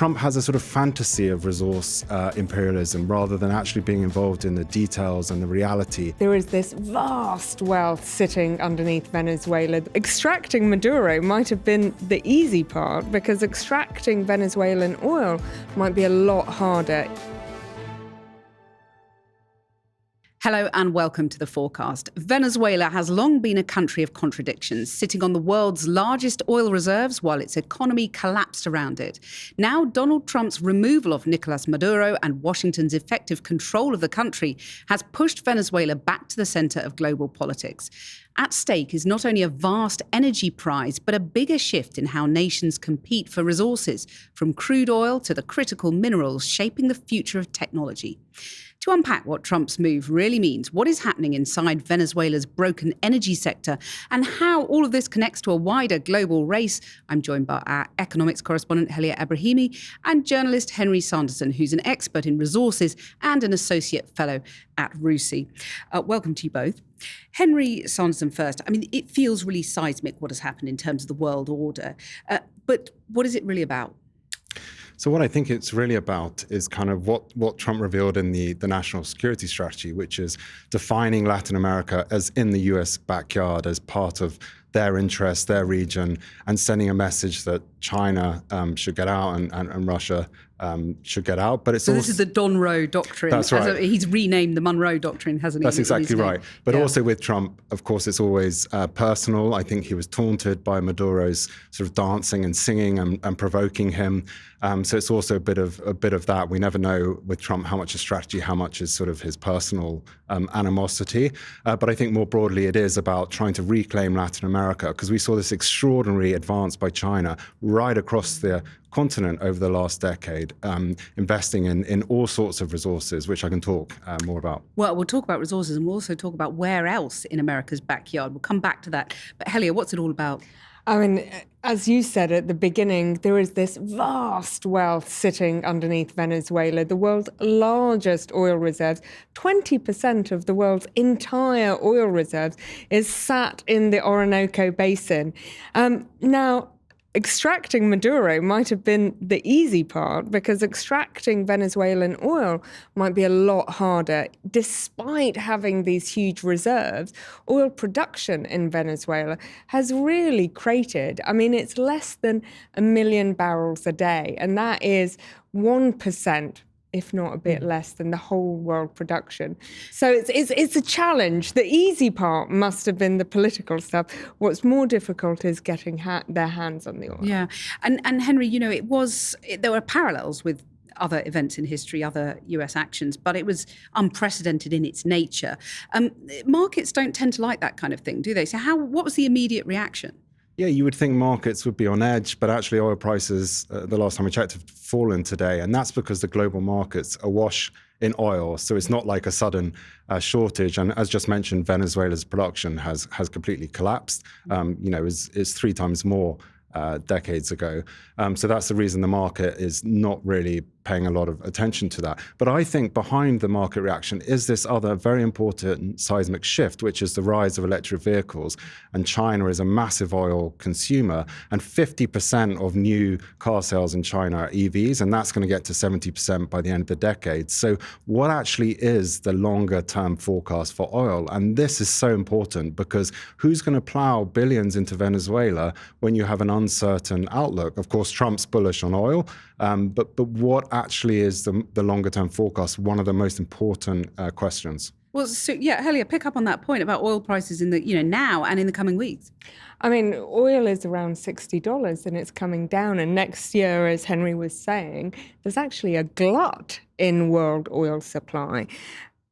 Trump has a sort of fantasy of resource imperialism rather than actually being involved in the details and the reality. There is this vast wealth sitting underneath Venezuela. Extracting Maduro might have been the easy part, because extracting Venezuelan oil might be a lot harder. Hello and welcome to The Forecast. Venezuela has long been a country of contradictions, sitting on the world's largest oil reserves while its economy collapsed around it. Now, Donald Trump's removal of Nicolás Maduro and Washington's effective control of the country has pushed Venezuela back to the centre of global politics. At stake is not only a vast energy prize, but a bigger shift in how nations compete for resources, from crude oil to the critical minerals shaping the future of technology. To unpack what Trump's move really means, what is happening inside Venezuela's broken energy sector, and how all of this connects to a wider global race, I'm joined by our economics correspondent Helia Ebrahimi and journalist Henry Sanderson, who's an expert in resources and an associate fellow at RUSI. Welcome to you both. Henry Sanderson first. I mean, it feels really seismic what has happened in terms of the world order. But what is it really about? So what I think it's really about is kind of what Trump revealed in the national security strategy, which is defining Latin America as in the US backyard, as part of their interests, their region, and sending a message that China should get out and Russia should get out. But it's so this is the Don Roe doctrine. That's right. He's renamed the Monroe doctrine, hasn't he? That's exactly right. But also with Trump, of course, it's always personal. I think he was taunted by Maduro's sort of dancing and singing and provoking him. So it's also a bit of that. We never know with Trump how much is strategy, how much is sort of his personal animosity. But I think more broadly, it is about trying to reclaim Latin America, because we saw this extraordinary advance by China right across the continent over the last decade, investing in all sorts of resources, which I can talk more about. Well, we'll talk about resources, and we'll also talk about where else in America's backyard. We'll come back to that. But Helia, what's it all about? I mean, as you said at the beginning, there is this vast wealth sitting underneath Venezuela, the world's largest oil reserves. 20% of the world's entire oil reserves is sat in the Orinoco Basin. Now, extracting Maduro might have been the easy part, because extracting Venezuelan oil might be a lot harder. Despite having these huge reserves, oil production in Venezuela has really cratered. I mean, it's less than 1 million barrels a day, and that is 1%. If not a bit less than the whole world production. So it's a challenge. The easy part must have been the political stuff. What's more difficult is getting their hands on the oil. Yeah, and Henry, you know, there were parallels with other events in history, other US actions, but it was unprecedented in its nature. Markets don't tend to like that kind of thing, do they? So what was the immediate reaction? Yeah, you would think markets would be on edge, but actually oil prices, the last time we checked, have fallen today. And that's because the global markets are awash in oil. So it's not like a sudden shortage. And as just mentioned, Venezuela's production has completely collapsed. It's 3 times more decades ago. So that's the reason the market is not really paying a lot of attention to that. But I think behind the market reaction is this other very important seismic shift, which is the rise of electric vehicles. And China is a massive oil consumer, and 50% of new car sales in China are EVs, and that's going to get to 70% by the end of the decade. So what actually is the longer term forecast for oil? And this is so important, because who's going to plow billions into Venezuela when you have an uncertain outlook? Of course, Trump's bullish on oil, but what actually is the longer term forecast? One of the most important questions. Well, so yeah, Helia, pick up on that point about oil prices in the now and in the coming weeks. I mean, oil is around $60 and it's coming down. And next year, as Henry was saying, there's actually a glut in world oil supply.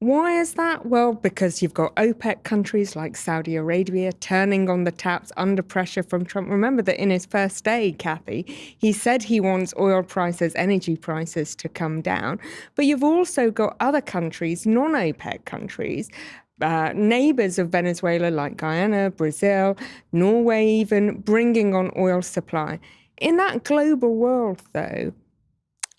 Why is that? Well, because you've got OPEC countries like Saudi Arabia turning on the taps under pressure from Trump. Remember that in his first day, Cathy, he said he wants oil prices, energy prices to come down. But you've also got other countries, non-OPEC countries, neighbors of Venezuela like Guyana, Brazil, Norway even, bringing on oil supply. In that global world, though,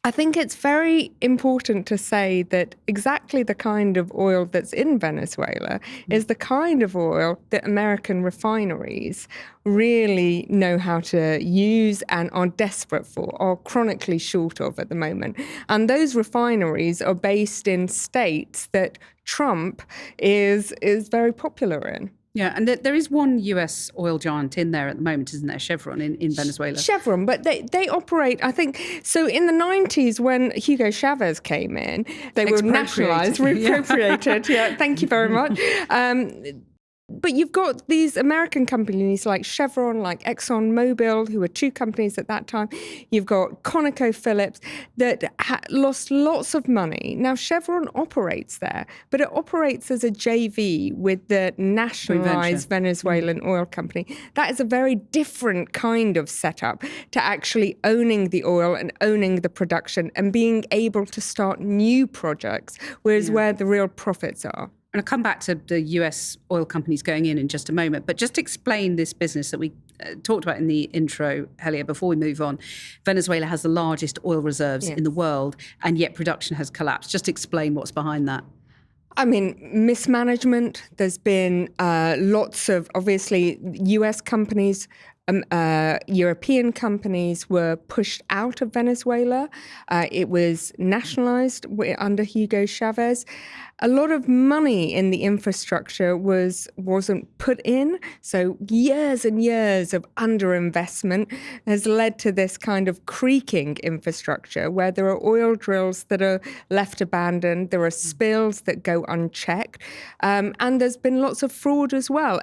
I think it's very important to say that exactly the kind of oil that's in Venezuela is the kind of oil that American refineries really know how to use and are desperate for, are chronically short of at the moment. And those refineries are based in states that Trump is very popular in. Yeah, and there is one US oil giant in there at the moment, isn't there? Chevron in Venezuela. Chevron, but they operate, I think, so in the 90s when Hugo Chavez came in, they were nationalised, reappropriated. Yeah, thank you very much. But you've got these American companies like Chevron, like ExxonMobil, who were two companies at that time. You've got ConocoPhillips that lost lots of money. Now, Chevron operates there, but it operates as a JV with the nationalized Venezuelan oil company. That is a very different kind of setup to actually owning the oil and owning the production and being able to start new projects, whereas where the real profits are. And I'll come back to the US oil companies going in just a moment, but just explain this business that we talked about in the intro, Helia, before we move on. Venezuela has the largest oil reserves in the world, and yet production has collapsed. Just explain what's behind that. I mean, mismanagement. There's been lots of, obviously, US companies, European companies were pushed out of Venezuela. It was nationalized under Hugo Chavez. A lot of money in the infrastructure wasn't put in. So years and years of underinvestment has led to this kind of creaking infrastructure where there are oil drills that are left abandoned. There are spills that go unchecked. And there's been lots of fraud as well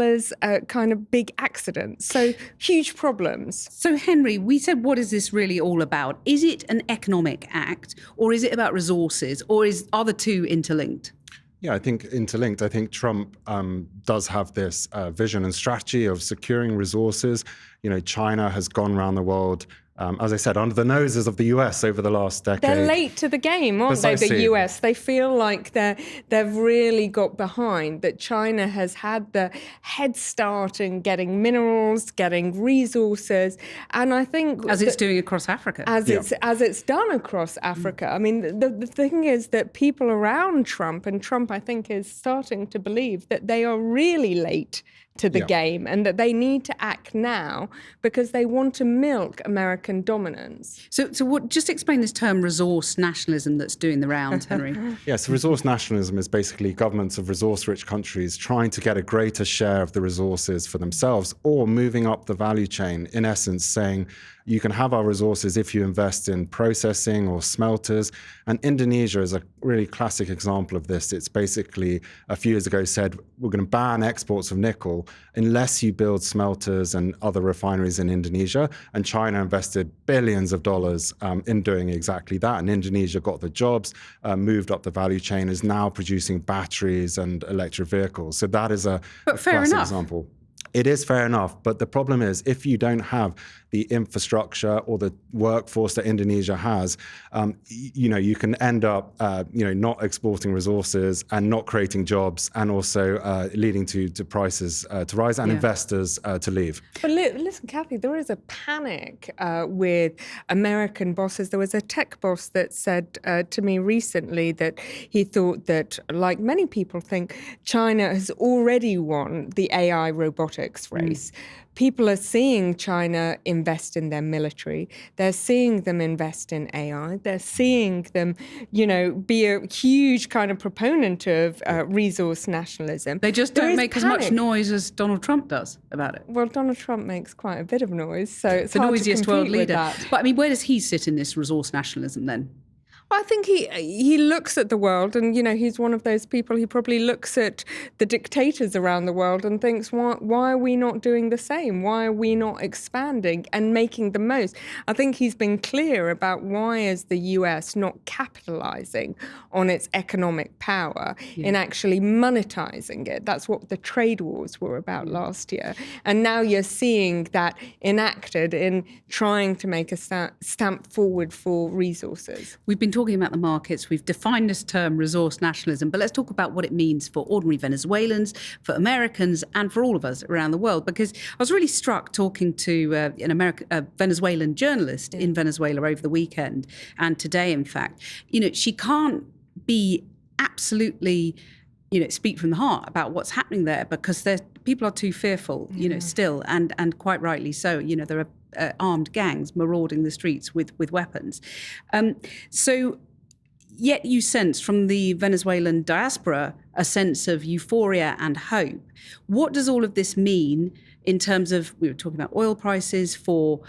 as kind of big accidents. So huge problems. So, Henry, we said, what is this really all about? Is it an economic act, or is it about resources, or are the two interlinked? Yeah, I think interlinked. I think Trump does have this vision and strategy of securing resources. China has gone around the world, as I said, under the noses of the US over the last decade. They're late to the game, aren't they, the US? They feel like they've really got behind, that China has had the head start in getting minerals, getting resources. And I think... As it's doing across Africa. As it's done across Africa. I mean, the thing is that people around Trump, and Trump, I think, is starting to believe that they are really late to the game and that they need to act now because they want to milk American dominance. So what? Just explain this term resource nationalism that's doing the rounds, Henry. Yes, resource nationalism is basically governments of resource-rich countries trying to get a greater share of the resources for themselves or moving up the value chain, in essence saying, you can have our resources if you invest in processing or smelters. And Indonesia is a really classic example of this. It's basically a few years ago said, we're going to ban exports of nickel unless you build smelters and other refineries in Indonesia. And China invested billions of dollars in doing exactly that. And Indonesia got the jobs, moved up the value chain, is now producing batteries and electric vehicles. So that is a classic example. It is fair enough, but the problem is if you don't have the infrastructure or the workforce that Indonesia has, you can end up, not exporting resources and not creating jobs, and also leading to prices to rise and investors to leave. But listen, Cathy, there is a panic with American bosses. There was a tech boss that said to me recently that he thought that, like many people think, China has already won the AI robotics race. People are seeing China invest in their military. They're seeing them invest in AI. They're seeing them, be a huge kind of proponent of resource nationalism. They just don't make as much noise as Donald Trump does about it. Well, Donald Trump makes quite a bit of noise, so it's the hard noisiest to compete world leader. With that. But I mean, where does he sit in this resource nationalism then? I think he looks at the world and, he's one of those people, he probably looks at the dictators around the world and thinks, why are we not doing the same? Why are we not expanding and making the most? I think he's been clear about why is the US not capitalizing on its economic power in actually monetizing it. That's what the trade wars were about last year. And now you're seeing that enacted in trying to make a stamp forward for resources. We've been talking talking about the markets. We've defined this term resource nationalism, but let's talk about what it means for ordinary Venezuelans, for Americans, and for all of us around the world. Because I was really struck talking to a Venezuelan journalist in Venezuela over the weekend, and today, in fact. She can't be absolutely, speak from the heart about what's happening there, because people are too fearful, still, and quite rightly so. There are armed gangs marauding the streets with weapons. So yet you sense from the Venezuelan diaspora a sense of euphoria and hope. What does all of this mean in terms of, we were talking about oil prices for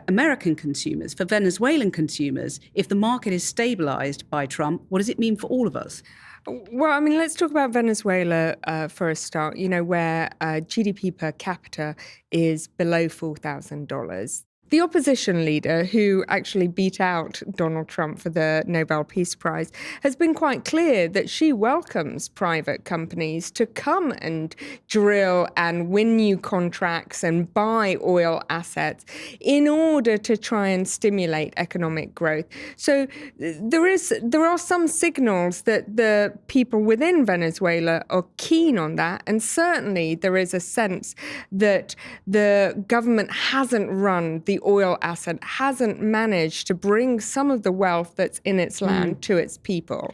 American consumers, for Venezuelan consumers? If the market is stabilized by Trump, what does it mean for all of us? Well, I mean, let's talk about Venezuela for a start, where GDP per capita is below $4,000. The opposition leader, who actually beat out Donald Trump for the Nobel Peace Prize, has been quite clear that she welcomes private companies to come and drill and win new contracts and buy oil assets in order to try and stimulate economic growth. So there are some signals that the people within Venezuela are keen on that, and certainly there is a sense that the government hasn't run the oil asset, hasn't managed to bring some of the wealth that's in its land to its people.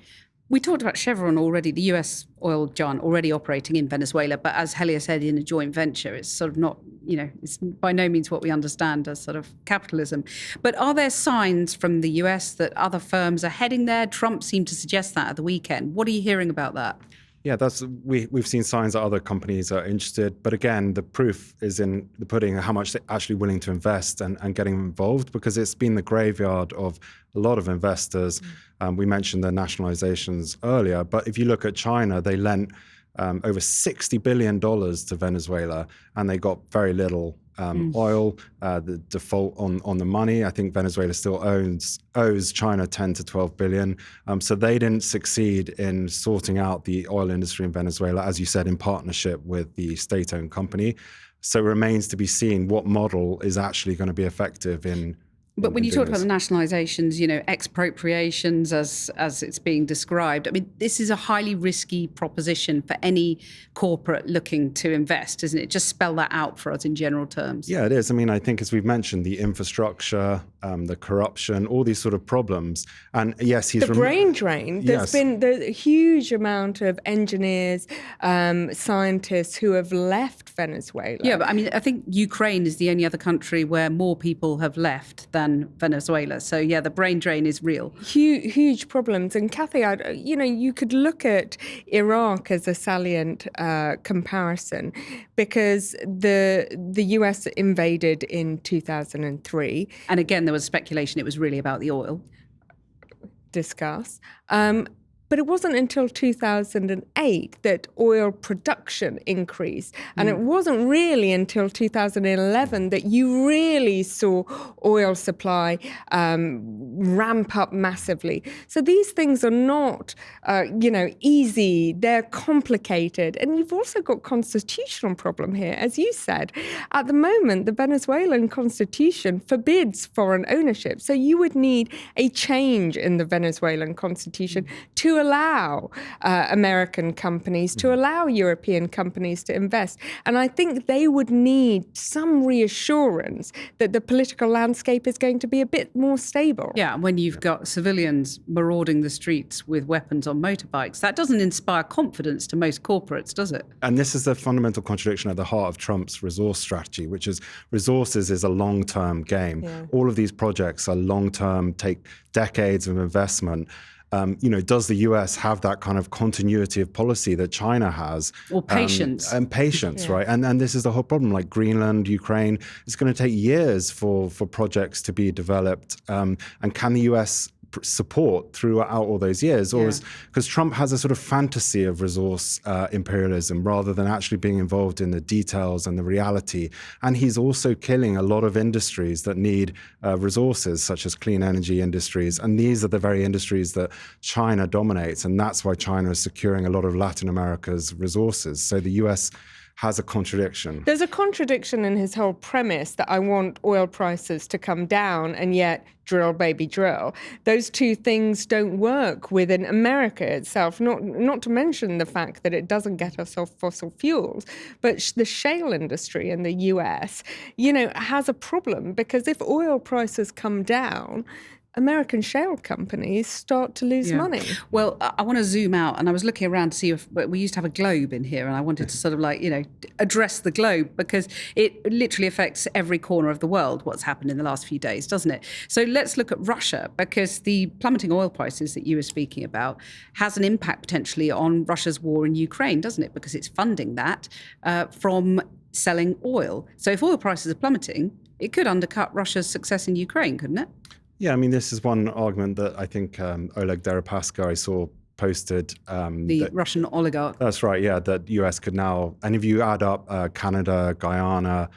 We talked about Chevron already, the US oil giant already operating in Venezuela, but as Helia said, in a joint venture, it's sort of not, it's by no means what we understand as sort of capitalism. But are there signs from the US that other firms are heading there? Trump seemed to suggest that at the weekend. What are you hearing about that? Yeah, we've seen signs that other companies are interested. But again, the proof is in the pudding, how much they're actually willing to invest and getting involved, because it's been the graveyard of a lot of investors. We mentioned the nationalizations earlier, but if you look at China, they lent over $60 billion to Venezuela, and they got very little oil. The default on the money, I think Venezuela still owes China 10 to 12 billion. So they didn't succeed in sorting out the oil industry in Venezuela, as you said, in partnership with the state-owned company. So it remains to be seen what model is actually going to be effective in. But when you talk about the nationalizations, expropriations as it's being described, I mean, this is a highly risky proposition for any corporate looking to invest, isn't it? Just spell that out for us in general terms. Yeah, it is. I mean, I think as we've mentioned, the infrastructure, the corruption, all these sort of problems. And yes, he's the brain drain. There's been a huge amount of engineers, scientists who have left Venezuela. Yeah, but I mean, I think Ukraine is the only other country where more people have left than Venezuela. So yeah, the brain drain is real. Huge problems. And Cathy, you could look at Iraq as a salient comparison, because the US invaded in 2003. And again, there was speculation it was really about the oil. Discuss. But it wasn't until 2008 that oil production increased. And it wasn't really until 2011 that you really saw oil supply ramp up massively. So these things are not, easy. They're complicated. And you've also got constitutional problem here. As you said, at the moment, the Venezuelan constitution forbids foreign ownership. So you would need a change in the Venezuelan constitution to allow American companies, to allow European companies to invest. And I think they would need some reassurance that the political landscape is going to be a bit more stable. Yeah, when you've got civilians marauding the streets with weapons on motorbikes, that doesn't inspire confidence to most corporates, does it? And this is the fundamental contradiction at the heart of Trump's resource strategy, which is resources is a long-term game. Yeah. All of these projects are long-term, take decades of investment. Does the US have that kind of continuity of policy that China has? Or patience. And patience, right? And this is the whole problem, like Greenland, Ukraine, it's going to take years for projects to be developed. And can the US support throughout all those years? Or because Trump has a sort of fantasy of resource imperialism rather than actually being involved in the details and the reality. And he's also killing a lot of industries that need resources, such as clean energy industries. And these are the very industries that China dominates. And that's why China is securing a lot of Latin America's resources. So the US has a contradiction. There's a contradiction in his whole premise that I want oil prices to come down and yet drill, baby, drill. Those two things don't work within America itself, not to mention the fact that it doesn't get us off fossil fuels. But the shale industry in the US, has a problem because if oil prices come down, American shale companies start to lose money. Well, I want to zoom out, and I was looking around to see if we used to have a globe in here, and I wanted to sort of address the globe because it literally affects every corner of the world, what's happened in the last few days, doesn't it? So let's look at Russia, because the plummeting oil prices that you were speaking about has an impact potentially on Russia's war in Ukraine, doesn't it? Because it's funding that from selling oil. So if oil prices are plummeting, it could undercut Russia's success in Ukraine, couldn't it? Yeah, I mean, this is one argument that I think Oleg Deripaska, I saw, posted. The Russian oligarch. That's right, yeah, that US could now, and if you add up Canada, Guyana,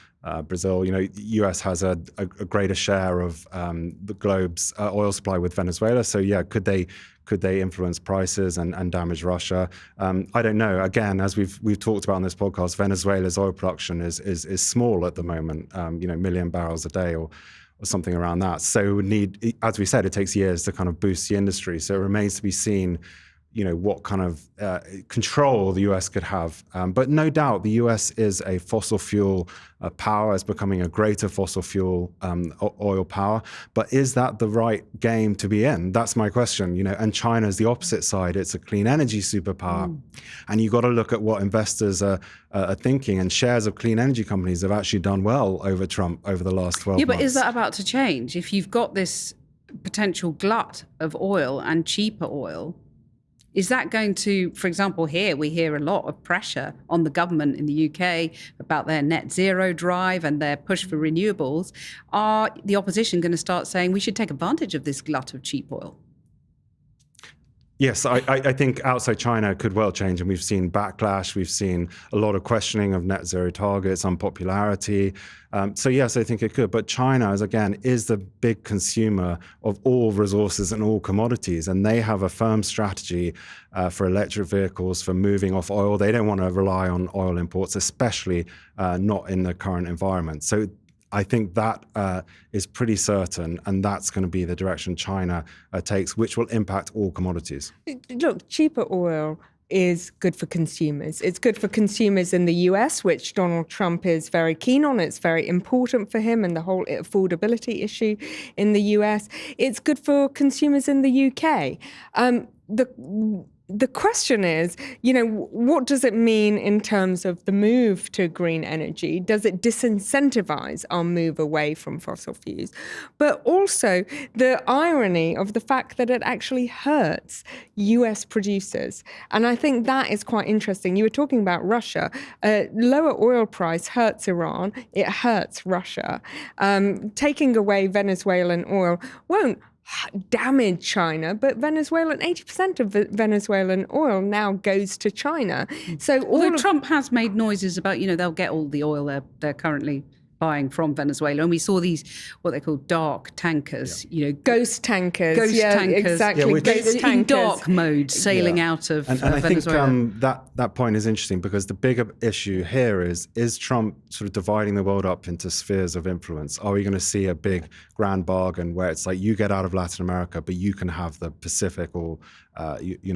Brazil, US has a greater share of the globe's oil supply with Venezuela. So yeah, could they influence prices and damage Russia? I don't know. Again, as we've talked about on this podcast, Venezuela's oil production is small at the moment, million barrels a day or something around that. So it would need, as we said, it takes years to kind of boost the industry. So it remains to be seen, what kind of control the US could have. But no doubt the US is a fossil fuel power, is becoming a greater fossil fuel oil power. But is that the right game to be in? That's my question, and China is the opposite side. It's a clean energy superpower. And you've got to look at what investors are thinking, and shares of clean energy companies have actually done well over Trump over the last 12 months. Yeah, but is that about to change? If you've got this potential glut of oil and cheaper oil, is that going to, for example, here we hear a lot of pressure on the government in the UK about their net zero drive and their push for renewables. Are the opposition going to start saying we should take advantage of this glut of cheap oil? Yes, I think outside China could well change, and we've seen backlash. We've seen a lot of questioning of net zero targets, unpopularity. So yes, I think it could. But China, is the big consumer of all resources and all commodities, and they have a firm strategy for electric vehicles, for moving off oil. They don't want to rely on oil imports, especially not in the current environment. So I think that is pretty certain, and that's going to be the direction China takes, which will impact all commodities. Look, cheaper oil is good for consumers. It's good for consumers in the US, which Donald Trump is very keen on. It's very important for him and the whole affordability issue in the US. It's good for consumers in the UK. The question is, what does it mean in terms of the move to green energy? Does it disincentivize our move away from fossil fuels? But also the irony of the fact that it actually hurts US producers. And I think that is quite interesting. You were talking about Russia. Lower oil price hurts Iran. It hurts Russia. Taking away Venezuelan oil won't damage China, but 80% of Venezuelan oil now goes to China. So although Trump has made noises about, they'll get all the oil they're currently buying from Venezuela. And we saw these, what they call dark tankers, ghost tankers. Tankers. Exactly. Ghost tankers. In dark mode, sailing out of Venezuela. And I think that point is interesting, because the bigger issue here is Trump sort of dividing the world up into spheres of influence? Are we going to see a big grand bargain where it's like you get out of Latin America, but you can have the Pacific or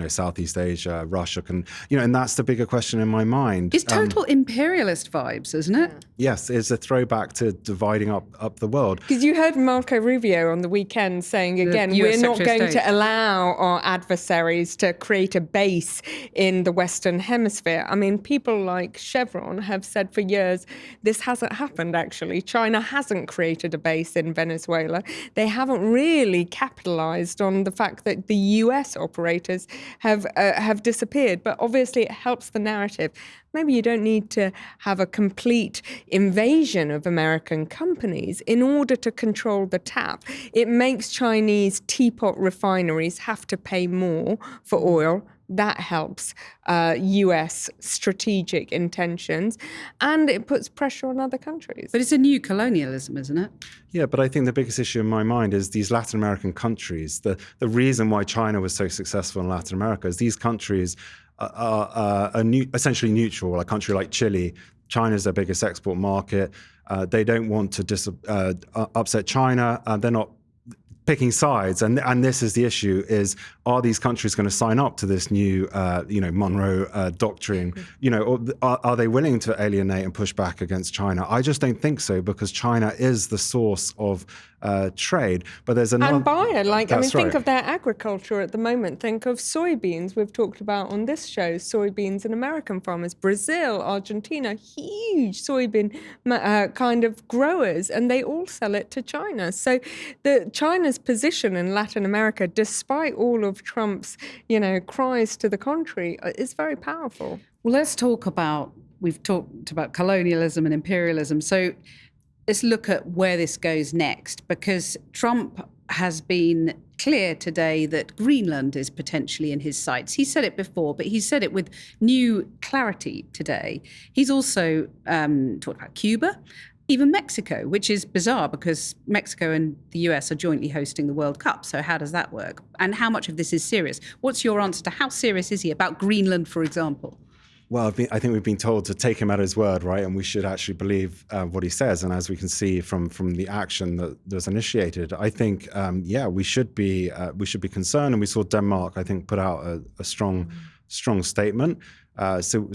Southeast Asia, Russia can, and that's the bigger question in my mind. It's total imperialist vibes, isn't it? Yes, it's a throwback to dividing up the world. Because you heard Marco Rubio on the weekend saying again, we're not going to allow our adversaries to create a base in the Western Hemisphere. I mean, people like Chevron have said for years, this hasn't happened actually. China hasn't created a base in Venezuela. They haven't really capitalized on the fact that the US operators have disappeared. But obviously it helps the narrative. Maybe you don't need to have a complete invasion of American companies in order to control the tap. It makes Chinese teapot refineries have to pay more for oil. That helps US strategic intentions, and it puts pressure on other countries. But it's a new colonialism, isn't it? Yeah, but I think the biggest issue in my mind is these Latin American countries. The reason why China was so successful in Latin America is these countries are essentially neutral. A country like Chile China's their biggest export market. They don't want to upset China. They're not picking sides, and this is the issue: is are these countries going to sign up to this new, Monroe doctrine? Or are they willing to alienate and push back against China? I just don't think so, because China is the source of trade. But there's another and buyer. Think Think of their agriculture at the moment. Think of soybeans. We've talked about on this show soybeans and American farmers. Brazil, Argentina, huge soybean kind of growers, and they all sell it to China. So China's position in Latin America, despite all of Trump's, cries to the contrary, is very powerful. Well, we've talked about colonialism and imperialism. So let's look at where this goes next, because Trump has been clear today that Greenland is potentially in his sights. He said it before, but he said it with new clarity today. He's also talked about Cuba, even Mexico, which is bizarre because Mexico and the US are jointly hosting the World Cup. So how does that work? And how much of this is serious? What's your answer to how serious is he about Greenland, for example? Well, I think we've been told to take him at his word, right? And we should actually believe what he says. And as we can see from the action that was initiated, I think, we should be concerned. And we saw Denmark, I think, put out a strong statement. So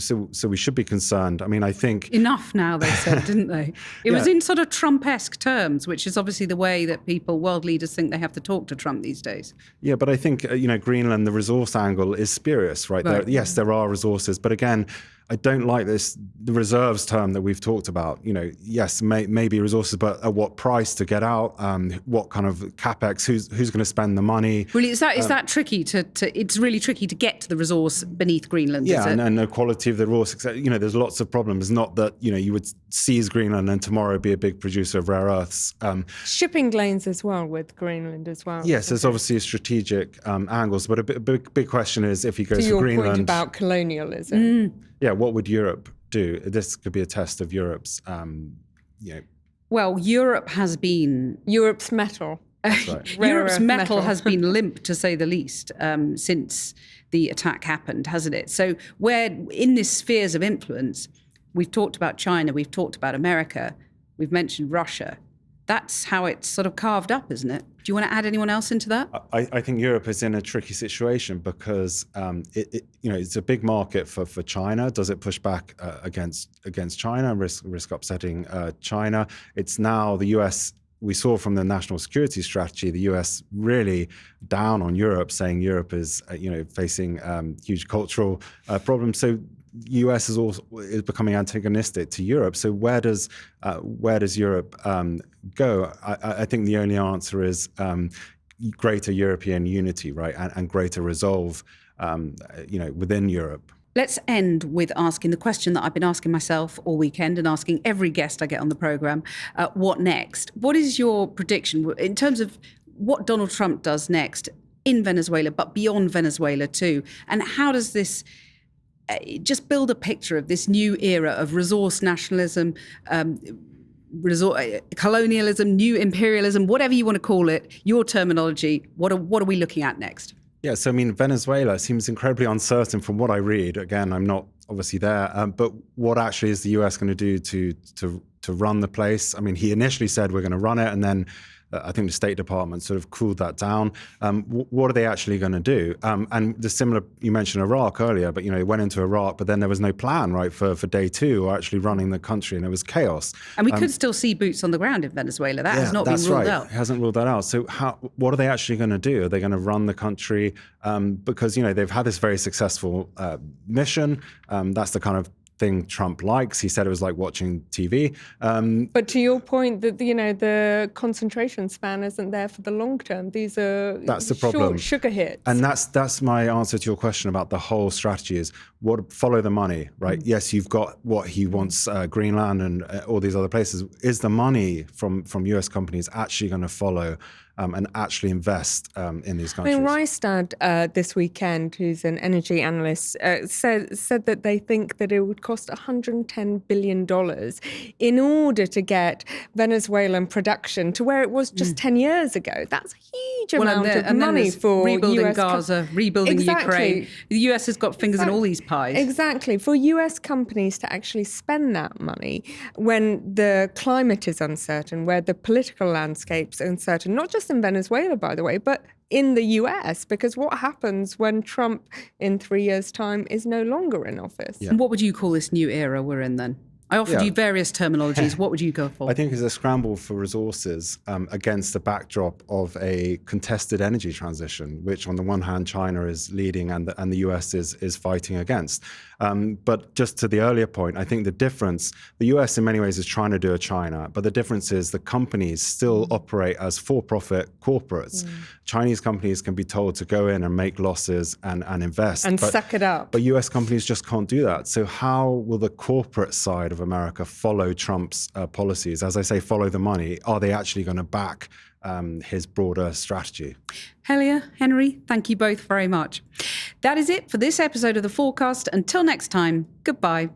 we should be concerned. I mean, I think enough now, they said, didn't they? It was in sort of Trump-esque terms, which is obviously the way that world leaders think they have to talk to Trump these days. Yeah, but I think Greenland, the resource angle is spurious, right? Yes, there are resources, but again, I don't like the reserves term that we've talked about. Yes, maybe resources, but at what price to get out? What kind of capex? Who's going to spend the money? Really, is that tricky it's really tricky to get to the resource beneath Greenland? Yeah, and the quality of the resource. There's lots of problems. Not that you would seize Greenland and tomorrow be a big producer of rare earths. Shipping lanes as well with Greenland as well. Yes, there's obviously strategic angles, but a big question is if he goes to for Greenland. To your point about colonialism. Yeah, what would Europe do? This could be a test of Europe's, Well, Europe has been... Europe's metal. That's right. Europe's metal has been limp, to say the least, since the attack happened, hasn't it? So where in this spheres of influence, we've talked about China, we've talked about America, we've mentioned Russia. That's how it's sort of carved up, isn't it? Do you want to add anyone else into that? I think Europe is in a tricky situation because it's a big market for China. Does it push back against China, risk upsetting China? It's now the US. We saw from the national security strategy, the US really down on Europe, saying Europe is facing huge cultural problems. So US is becoming antagonistic to Europe. So where does Europe go? I think the only answer is greater European unity, right, and greater resolve, within Europe. Let's end with asking the question that I've been asking myself all weekend and asking every guest I get on the programme, what next? What is your prediction in terms of what Donald Trump does next in Venezuela, but beyond Venezuela too? And how does this just build a picture of this new era of resource nationalism, colonialism, new imperialism, whatever you want to call it, your terminology? What are we looking at next? Yeah, so I mean, Venezuela seems incredibly uncertain from what I read. Again, I'm not obviously there, but what actually is the US going to do to run the place? I mean, he initially said we're going to run it, and then I think the State Department sort of cooled that down. What are they actually going to do? And the similar, you mentioned Iraq earlier, but it went into Iraq, but then there was no plan, right, for day two or actually running the country, and it was chaos. And we could still see boots on the ground in Venezuela. That has not been ruled out. It hasn't ruled that out. So what are they actually going to do? Are they going to run the country? Because they've had this very successful mission. That's the kind of thing Trump likes. He said it was like watching TV. But to your point that the concentration span isn't there for the long term. These are that's the problem. Short sugar hits. And that's my answer to your question about the whole strategy is follow the money, right? Yes, you've got what he wants, Greenland and all these other places. Is the money from US companies actually going to follow and actually invest in these I countries. mean, Rystad this weekend, who's an energy analyst, said that they think that it would cost $110 billion in order to get Venezuelan production to where it was just 10 years ago. That's a huge amount of money for rebuilding US Gaza, rebuilding Ukraine. The US has got fingers in all these pies. Exactly. For US companies to actually spend that money when the climate is uncertain, where the political landscape's uncertain, not just in Venezuela, by the way, but in the US, because what happens when Trump in 3 years' time is no longer in office? And what would you call this new era we're in then? I offered you various terminologies. What would you go for? I think it's a scramble for resources against the backdrop of a contested energy transition, which on the one hand, China is leading and the US is fighting against. But just to the earlier point, I think the difference, the US in many ways is trying to do a China, but the difference is the companies still operate as for-profit corporates. Chinese companies can be told to go in and make losses and invest. And suck it up. But US companies just can't do that. So how will the corporate side of America follow Trump's policies? As I say, follow the money. Are they actually going to back his broader strategy? Helia, Henry, thank you both very much. That is it for this episode of The Forecast. Until next time, goodbye.